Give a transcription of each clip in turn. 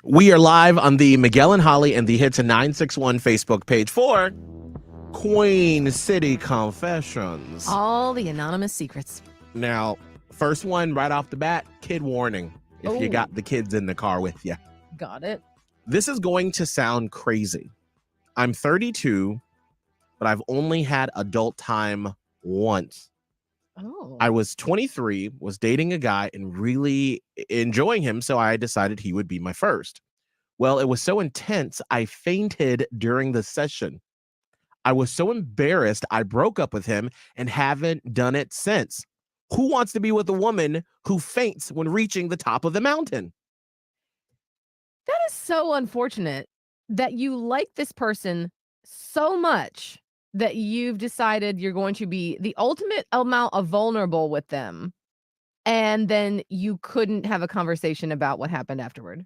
We are live on the Miguel and Holly and the Hits and 961 Facebook page for Queen City Confessions. All the anonymous secrets. Now, first one right off the bat, kid warning. If you got the kids in the car with you. Got it. This is going to sound crazy. I'm 32, but I've only had adult time once. Oh. I was 23, was dating a guy and really enjoying him, so I decided he would be my first. Well, it was so intense, I fainted during the session. I was so embarrassed, I broke up with him and haven't done it since. Who wants to be with a woman who faints when reaching the top of the mountain? That is so unfortunate that you like this person so much that you've decided you're going to be the ultimate amount of vulnerable with them, and then you couldn't have a conversation about what happened afterward.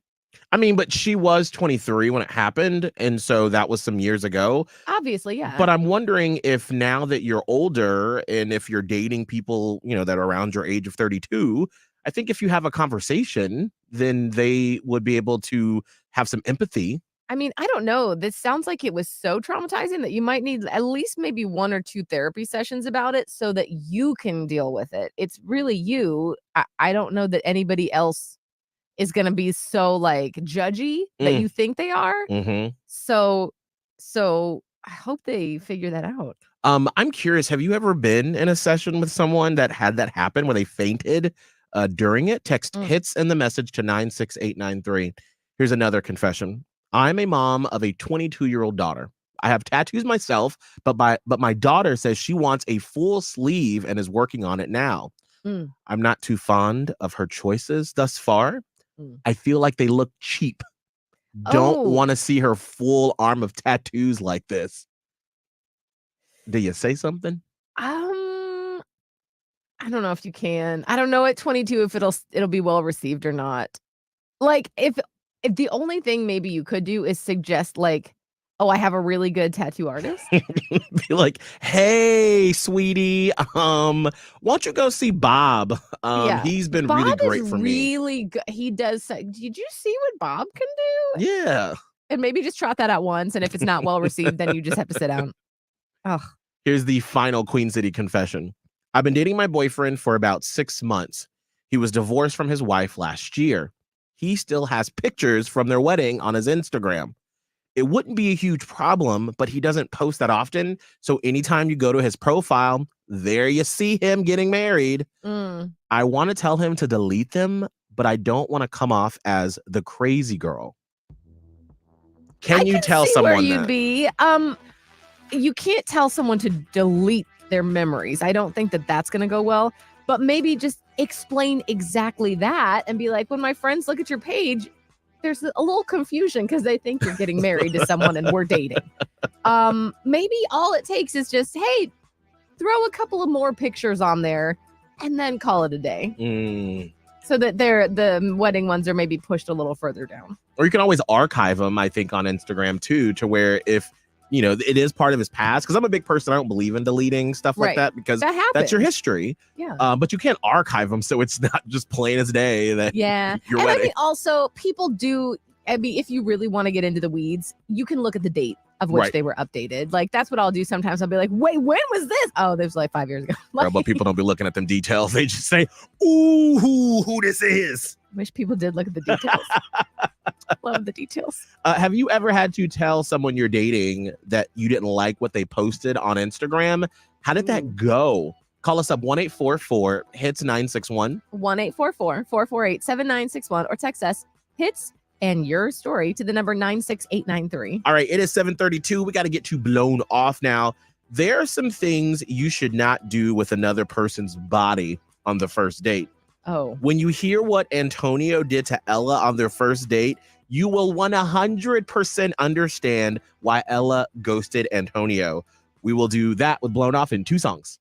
I mean, but she was 23 when it happened, and so that was some years ago. Obviously, yeah. But I'm wondering if now that you're older and if you're dating people, that are around your age of 32, I think if you have a conversation, then they would be able to have some empathy. I mean, I don't know. This sounds like it was so traumatizing that you might need at least maybe 1 or 2 therapy sessions about it so that you can deal with it. It's really you. I don't know that anybody else is going to be so like judgy that you think they are. Mm-hmm. So I hope they figure that out. I'm curious, have you ever been in a session with someone that had that happen where they fainted during it? Text hits in the message to 96893. Here's another confession. I'm a mom of a 22-year-old daughter. I have tattoos myself, but my daughter says she wants a full sleeve and is working on it now. I'm not too fond of her choices thus far. I feel like they look cheap. Don't want to see her full arm of tattoos like this. Do you say something? I don't know if you can. I don't know at 22 if it'll be well received or not. Like if the only thing maybe you could do is suggest like, oh, I have a really good tattoo artist. Be like, hey, sweetie, why don't you go see Bob? He's been Bob really great for me. Really good. He does. Did you see what Bob can do? Yeah. And maybe just trot that out once. And if it's not well received, then you just have to sit down. Oh. Here's the final Queen City confession. I've been dating my boyfriend for about 6 months. He was divorced from his wife last year. He still has pictures from their wedding on his Instagram. It wouldn't be a huge problem, but he doesn't post that often. So anytime you go to his profile, there you see him getting married. I want to tell him to delete them, but I don't want to come off as the crazy girl. Can you tell someone where you'd that? Be? You can't tell someone to delete their memories. I don't think that that's going to go well, but maybe just explain exactly that and be like, when my friends look at your page, there's a little confusion because they think you're getting married to someone and we're dating. Maybe all it takes is just, hey, throw a couple of more pictures on there and then call it a day. So that the wedding ones are maybe pushed a little further down. Or you can always archive them, I think, on Instagram too, to where if it is part of his past, because I'm a big person. I don't believe in deleting stuff like that because that's your history. Yeah. But you can't archive them, so it's not just plain as day that your wedding. I mean, also, people do. I mean, if you really want to get into the weeds, you can look at the date of which they were updated. Like that's what I'll do sometimes. I'll be like, wait, when was this? Oh, this was like 5 years ago. But people don't be looking at them details. They just say, ooh, who this is. Wish people did look at the details. Love the details. Have you ever had to tell someone you're dating that you didn't like what they posted on Instagram? How did that go? Call us up 1-844-HITS-961. 1-844-448-7961 or text us HITS and your story to the number 96893. All right, it is 7:32. We got to get you blown off now. There are some things you should not do with another person's body on the first date. Oh. When you hear what Antonio did to Ella on their first date, you will 100% understand why Ella ghosted Antonio. We will do that with Blown Off in 2 songs.